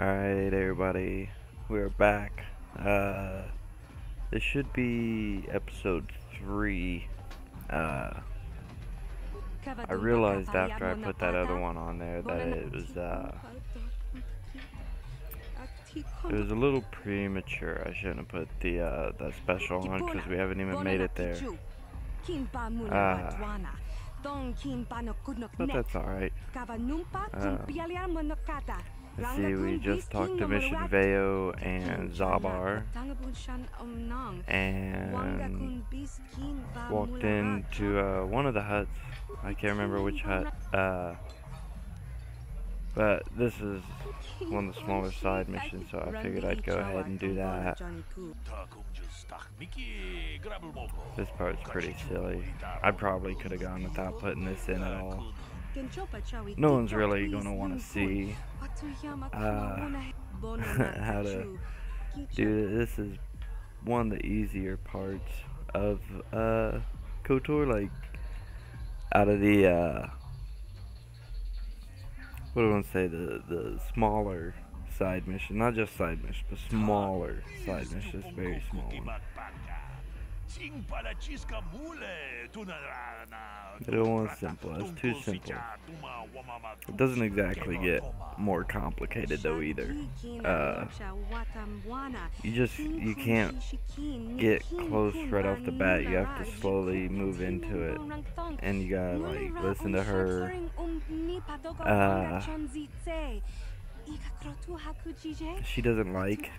Alright, everybody, we're back. This should be episode 3. I realized after I put that other one on there that it was a little premature. I shouldn't have put the special on because we haven't even made it there. But that's alright. Let's see, we just talked to Mission Veo and Zabar, and walked into one of the huts. I can't remember which hut, but this is one of the smaller side missions, so I figured I'd go ahead and do that. This part's pretty silly. I probably could have gone without putting this in at all. No one's really going to want to see how to do this. This is one of the easier parts of KOTOR, like out of the what do I want to say, the smaller side mission, not just side mission, but smaller side missions, very small one. I don't want simple. It's too simple. It doesn't exactly get more complicated though either. You can't get close right off the bat. You have to slowly move into it, and you gotta like listen to her. She doesn't like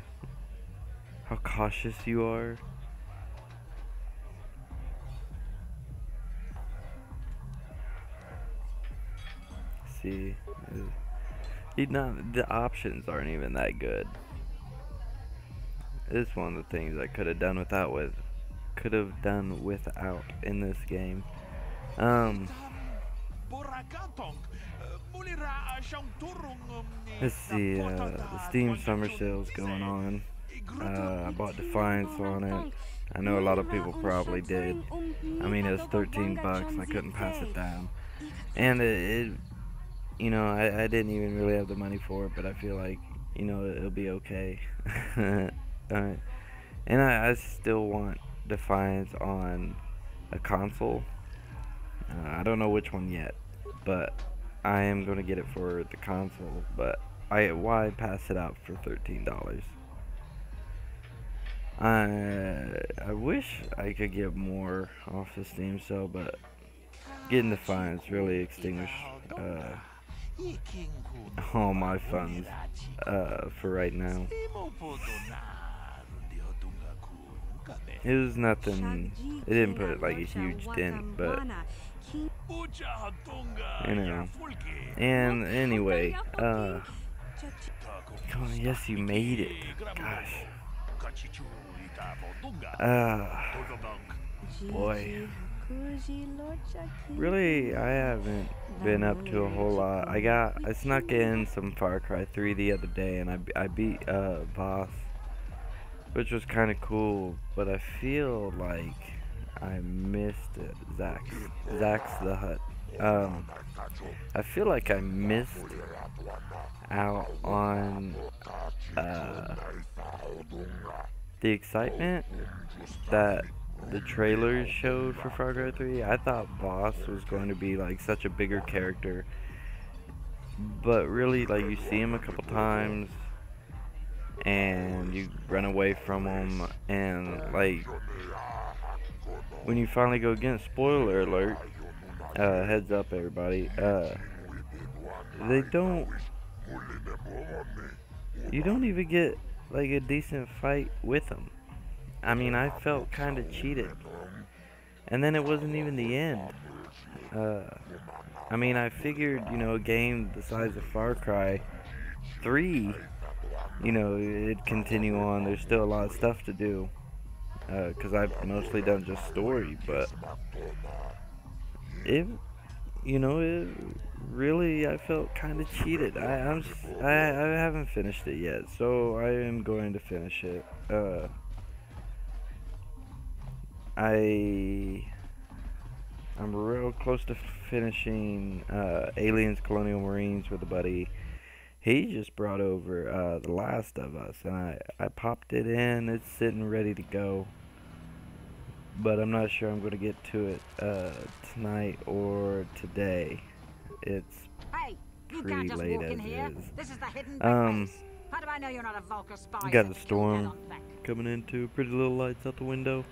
how cautious you are. See, the options aren't even that good. This is one of the things I could have done without in this game. Let's see, the Steam Summer Sale's going on. I bought Defiance on it. I know a lot of people probably did. I mean, it was 13 bucks and I couldn't pass it down. And you know, I didn't even really have the money for it, but I feel like, you know, it'll be okay. Alright. And I still want Defiance on a console. I don't know which one yet, but I am going to get it for the console, but why pass it out for $13? I wish I could get more off the Steam sale, but getting Defiance really extinguished all my funds for right now. It was nothing. It didn't put like a huge dent, but you know. And anyway, yes, you made it. Gosh. Boy. Really, I haven't been up to a whole lot. I snuck in some Far Cry 3 the other day, and I beat boss, which was kind of cool. But I feel like I missed it. Zach's the hut. I feel like I missed out on the excitement that the trailers showed for Far Cry 3. I thought Boss was going to be like such a bigger character, but really, like, you see him a couple times and you run away from him, and like when you finally go against, spoiler alert, heads up everybody, you don't even get like a decent fight with him. I mean, I felt kind of cheated. And then it wasn't even the end. I mean, I figured, you know, a game the size of Far Cry 3, you know, it'd continue on. There's still a lot of stuff to do. Because I've mostly done just story, but you know, it really, I felt kind of cheated. I haven't finished it yet, so I am going to finish it. I'm real close to finishing Aliens Colonial Marines with a buddy, He just brought over The Last of Us, and I popped it in. It's sitting ready to go, but I'm not sure I'm going to get to it tonight or today. It's Hey, you pretty can't just late walk as in here. is. This is the hidden base. How do I know you're not a Vulcan spy? Got a until you get storm on deck? coming in too. Pretty little lights out the window.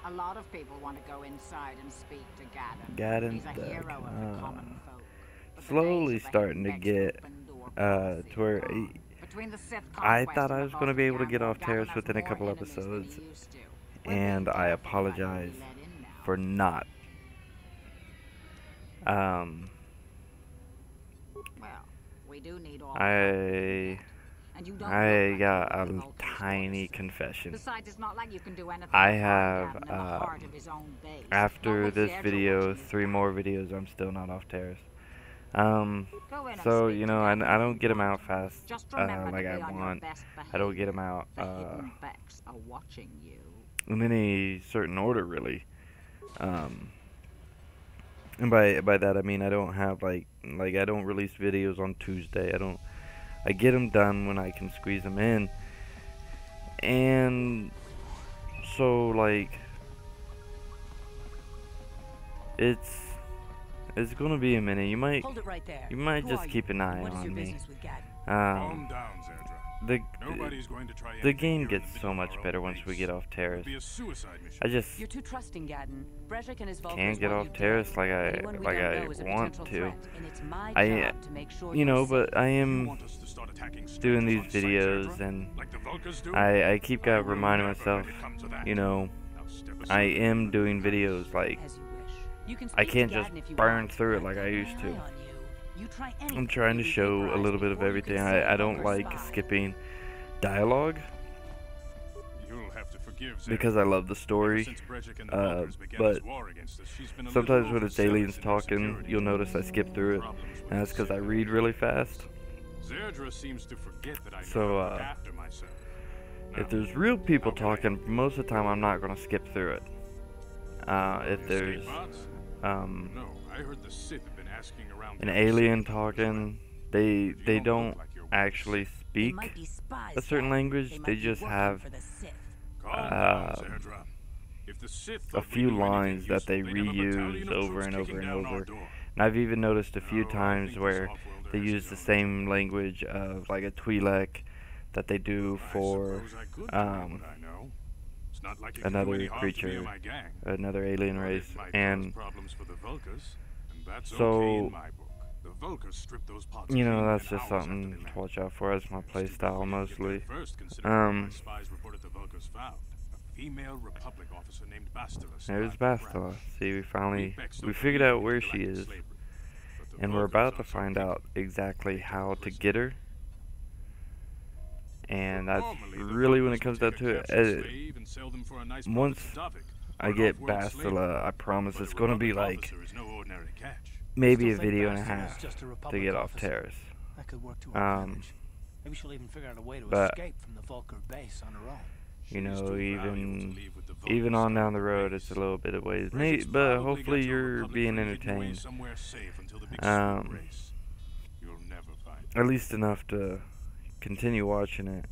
A lot of people want to go inside and speak to Gaddon. Gaddon, He's a hero of the common folk. But the slowly days of the starting to hidden get decks open door to policy where are gone. Between the Sith I conquest thought and I the was going to be able to get Vulcan off gamble, Terrace Gaddon within a has couple more enemies than episodes, he used to. We're and being I careful about who we apologize let in now. for not. Well, we do need all I got a tiny confession. Besides, it's not like you can do anything I to have, harm Gaddon in the heart of his own base. after Not with this Zedra video, watching his 3 back. more videos, I'm still not off Terrace. Go in and So, speak you to know, I Gaddon don't if get you them out want. fast, Just remember like to I be on your want. best I don't get behavior. them out, The hidden becks are watching you. in any certain order, really. And by that I mean I don't have like I don't release videos on Tuesday. I get them done when I can squeeze them in. And so like it's gonna be a minute. You might Hold it right there. just keep an eye What is on your me. business with Gaddon? Calm down, Zedra. Nobody's going to try the anything game here gets in the so midst of much our better own once we base. get off It Terrace. would be a suicide mission. I just You're too trusting, Gaddon. Brejik and his Vulcans can't get want off you Terrace dead. like Anyone we don't know is a want potential to. threat, and it's my I job to make sure you you're know, safe. but I You am want us to start attacking doing these strangers on sight, videos Zedra? and Like the Vulcans do? I keep I will reminding never myself, let it come to that. you know, Now step I aside. am doing videos like As you wish. You can I speak can't to just Gaddon if you burn want, through it but like I've I got used my to. eye on you. You try I'm anything trying to to show a vaporize little bit of before you can everything. say I don't Vulcan like spy. skipping dialogue You'll have to forgive Zedra. because I love the Ever story. since Brejik and the Vulcans began but this war against us, she's been a sometimes little when it's overzealous aliens in her talking, security. you'll notice I skip through it, Problems with and that's because I Zedra. read really fast. Zedra seems to forget that I know So, how to look after myself. If there's real people talking, most of the time I'm not gonna skip through it. If there's Escape pods? No, I heard the Sith have been asking around an the alien city. talking, But you they look don't like you're actually They speak might be spies, a certain Gaddon. language. They They might be just working have for the Sith. Calm down, Zedra. If the Sith a thought we few knew anything lines that they useful, they'd have a battalion reuse of over troops and over kicking and down our over. door. And I've even noticed a few No, I times think this where offworlder they has use his the own same language of like a Twi'lek that they do I for suppose I could tell you what I know. It's not like it can do another any harm to me or creature, my gang. another alien But race. it might cause And problems for the Vulcans, and that's so, okay in my book. The Vulcans stripped those pods you know, clean that's within just hours after something they to landed. watch out for. That's my play Stupid style we didn't get there mostly. first, considering what my spies reported the Vulcans found. A female Republic officer named Bastila still There's active Bastila. France. See, we We figured out where believed she in is, galactic slavery, but the and we're Vulcans about to are so find picky. out exactly They how don't to listen. get her. And that's Normally, the really when it Vulcans comes would down take to a it. captured slave and sell them for a nice Once profit to Davik, I or an get off-world slavery. Bastila, I promise But it's a gonna be Republic like officer is no ordinary catch. maybe a Still think video and a Bastila's half just a to Republic get off officer. Terrace. That could work to our Um, advantage. Maybe she'll even figure out a way to but, escape from the Vulcan base on her own. You She's know, too valuable to even leave with the Vulcan even on down side the of road, the it's a base. little bit of ways. Brejik's But probably hopefully got your you're Republic being friend hidden away entertained. somewhere safe until the big Um, swoop race. You'll never find At least enough to continue watching it.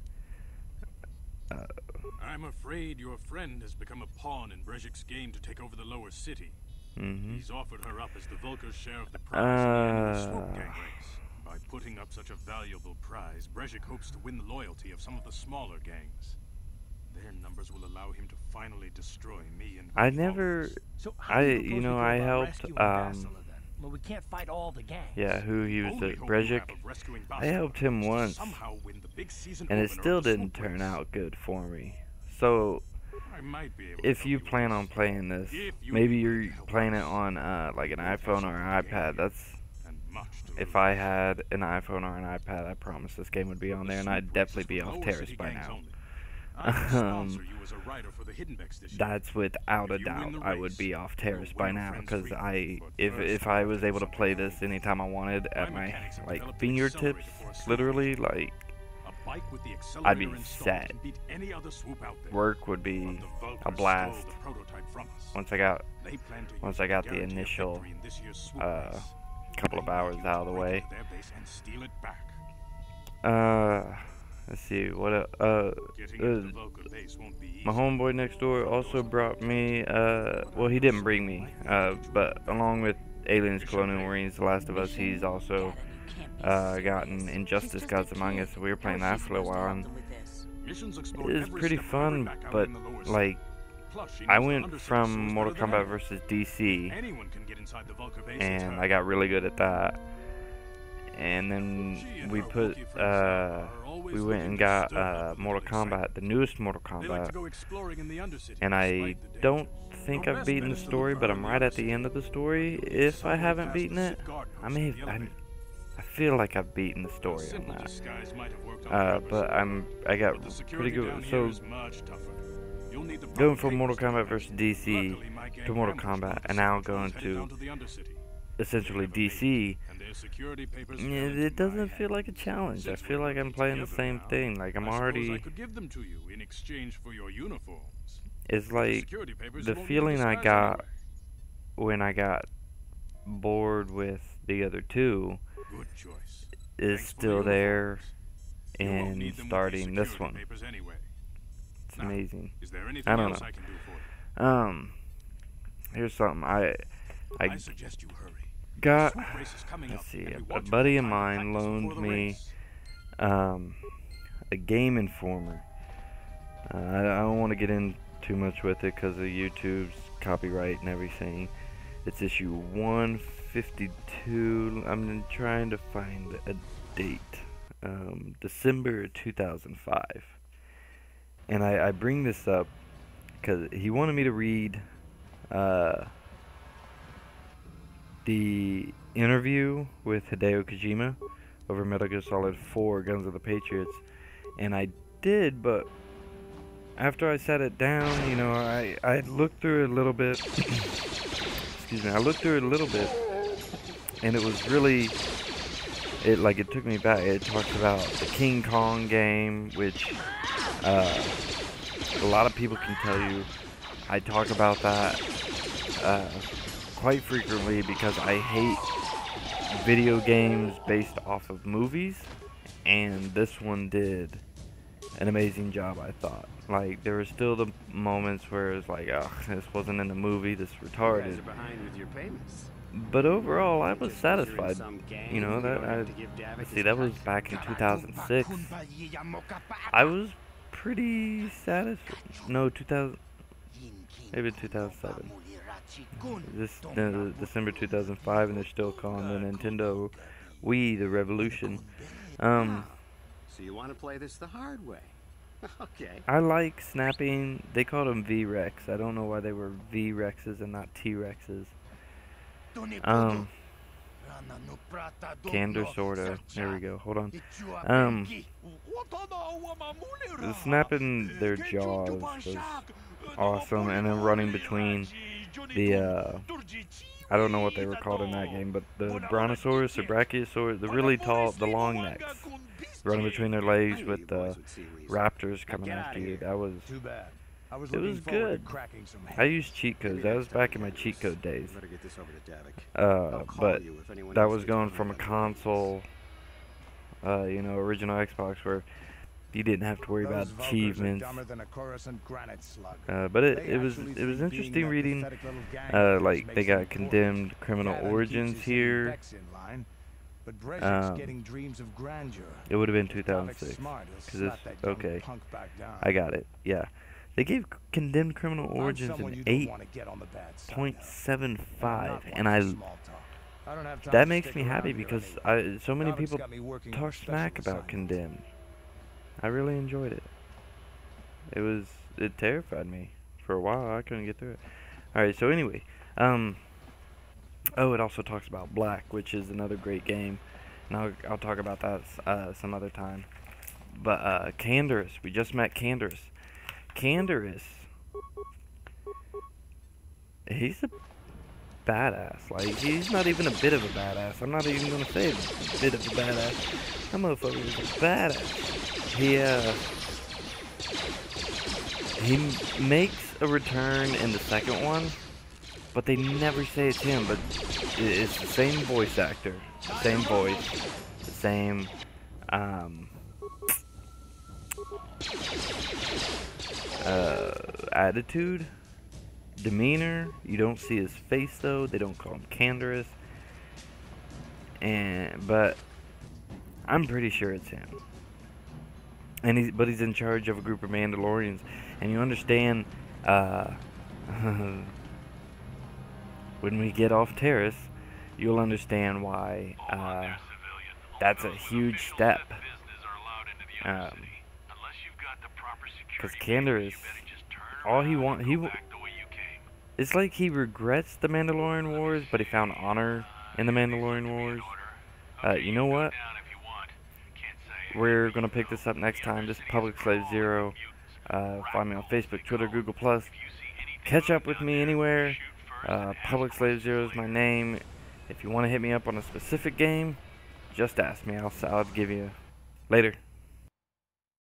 I'm afraid your friend has become a pawn in Brejik's game to take over the lower city. He's offered her up as the Vulcan's share of the prize in the annual swoop gang race. By putting up such a valuable prize, Brejik hopes to win the loyalty of some of the smaller gangs. Their numbers will allow him to finally destroy me and my I never, followers. So how do you propose you we know, go I about helped, rescuing Bastila then? Well, we can't fight all the gangs. yeah, who he was, Only the hope you Brejik. have of rescuing I Bastila helped him is to once, somehow win the big season and it opener still of the didn't swoop turn race. out good for me. So, I might be able to if help you with plan this. on playing this, If you maybe would like you're to help playing it us, on like an iPhone or an iPad. That's and much to if lose. I had an iPhone or an iPad, I promise this game would be on The there, and swoop I'd race definitely is be for off lower Terrace city by gangs now. only. I will sponsor you as a writer for the Hidden Becks this year. That's without a If you win doubt. the I would race, be off you'll Terrace win by your now, friend's because freedom. But if first, I you was have to able to do play something this anytime I wanted My at my mechanics have like developed an fingertips, accelerator for a swoop literally, engine. like A bike with the I'd be accelerator installed set. can beat any other swoop out there. Work would But be the a Vulcans blast stole the prototype from us. once I got They plan to once use I it got to the guarantee a initial victory in this year's swoop uh, race. couple of They need hours you out of to the break way. into their base and steal it back. let's see what Getting into the Vulcan base won't be easy. my homeboy next door also brought me, well, he didn't bring me, but along with Aliens, Colonial Marines, The Last of Us, he's also gotten Injustice: Gods Among Us. So we were playing that for a little while, and Missions explore it was every pretty step of the fun. back out But in the lower like, Plus, she I knows the went undercity from source Mortal better than Kombat anyone. versus DC, Anyone can get inside the Vulcan base and I got really good at that. And then we put, we went and got Mortal Kombat, the newest Mortal They like to Kombat, go exploring in the undercity. and I despite the danger. don't think I've beaten the story, but I'm right at the end of the story. If I haven't beaten it, I feel like I've beaten the story on that. But I got pretty good. So going from Mortal Kombat versus DC to Mortal Kombat, and now going to essentially DC, it doesn't feel like a challenge. I feel like I'm playing the same thing. Like I'm already. It's like the feeling I got when I got bored with the other two is still there in starting this one. It's amazing. I don't know. Here's something I got. Let's see. A buddy of mine loaned me a Game Informer. I don't want to get in too much with it because of YouTube's copyright and everything. It's issue 152. I'm trying to find a date. December 2005. And I bring this up because he wanted me to read the interview with Hideo Kojima over Metal Gear Solid 4 Guns of the Patriots. And I did, but after I sat it down, you know, I looked through it a little bit. Excuse me, I looked through it a little bit, and it was really, it took me back. It talks about the King Kong game, which a lot of people can tell you I talk about that quite frequently because I hate video games based off of movies, and this one did an amazing job, I thought. Like, there were still the moments where it's like, oh, this wasn't in the movie, this is retarded. But overall, I was satisfied. You know, see, that was back in 2006. I was pretty satisfied. No, 2000, maybe 2007. This December 2005, and they're still calling the Nintendo Wii the Revolution. So you want to play this the hard way? Okay. I like snapping. They called them V-Rex. I don't know why they were V-Rexes and not T-Rexes. Candor sorta. There we go. Hold on. Snapping their jaws was awesome, and then running between the I don't know what they were called in that game, but the Brontosaurus or Brachiosaurus, the really tall, the long necks, running between their legs with the raptors coming after you. That was, it was good. I used cheat codes. That was back in my cheat code days. But that was going from a console, you know, original Xbox, where you didn't have to worry about achievements. But it was interesting reading. Like, they got Condemned Criminal Origins here. It would have been 2006. Cause it's, okay, I got it. Yeah, they gave Condemned Criminal Origins an 8.75, and that makes me happy because so many people talk smack about Condemned. I really enjoyed it. It terrified me for a while. I couldn't get through it. Alright, so anyway, oh, it also talks about Black, which is another great game, and I'll talk about that some other time. But Candorus, we just met Candorus. Candorus, he's a badass. Like, he's not even a bit of a badass. I'm not even gonna say a bit of a badass. That motherfucker is a badass. He makes a return in the second one, but they never say it's him. But it's the same voice actor, the same voice, the same attitude, demeanor. You don't see his face though. They don't call him Canderous, but I'm pretty sure it's him. And he's in charge of a group of Mandalorians, and you understand when we get off Terrace, you'll understand why that's a huge step. Because Canderous, all it's like he regrets the Mandalorian Wars, but he found honor in the Mandalorian Wars. You know what? We're gonna pick this up next time. This is Public Slave Zero. Find me on Facebook, Twitter, Google+. Catch up with me anywhere. Public Slave Zero is my name. If you want to hit me up on a specific game, just ask me. I'll give you later.